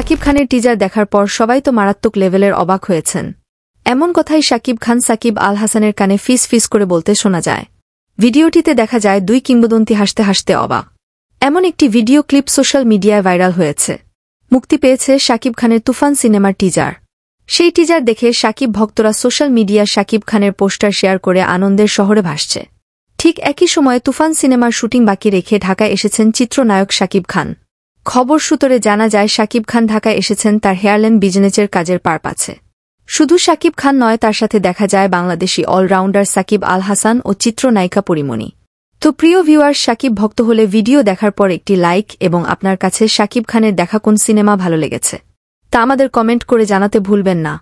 শাকিব খানের টিজার দেখার পর সবাই তো মারাত্মক লেভেলের অবাক হয়েছেন। এমন কথাই শাকিব খান সাকিব আল হাসানের কানে ফিস ফিস করে বলতে শোনা যায়। ভিডিওটিতে দেখা যায় দুই কিংবদন্তি হাসতে হাসতে অবাক। এমন একটি ভিডিও ক্লিপ সোশ্যাল মিডিয়ায় ভাইরাল হয়েছে। মুক্তি পেয়েছে শাকিব খানের তুফান সিনেমার টিজার। সেই টিজার দেখে শাকিব ভক্তরা সোশ্যাল মিডিয়া শাকিব খানের পোস্টার শেয়ার করে আনন্দের শহরে ভাসছে। ঠিক একই সময়ে তুফান সিনেমার শুটিং বাকি রেখে ঢাকায় এসেছেন চিত্রনায়ক শাকিব খান। খবর সূত্রে জানা যায় শাকিব খান ঢাকায় এসেছেন তার হেয়ারলাইন বিজনেসের কাজের পারপাছে। শুধু শাকিব খান নয়, তার সাথে দেখা যায় বাংলাদেশি অলরাউন্ডার সাকিব আল হাসান ও চিত্রনায়িকা পরিমণি। তো প্রিয় ভিউয়ার, শাকিব ভক্ত হলে ভিডিও দেখার পর একটি লাইক এবং আপনার কাছে শাকিব খানের দেখা কোন সিনেমা ভালো লেগেছে তা আমাদের কমেন্ট করে জানাতে ভুলবেন না।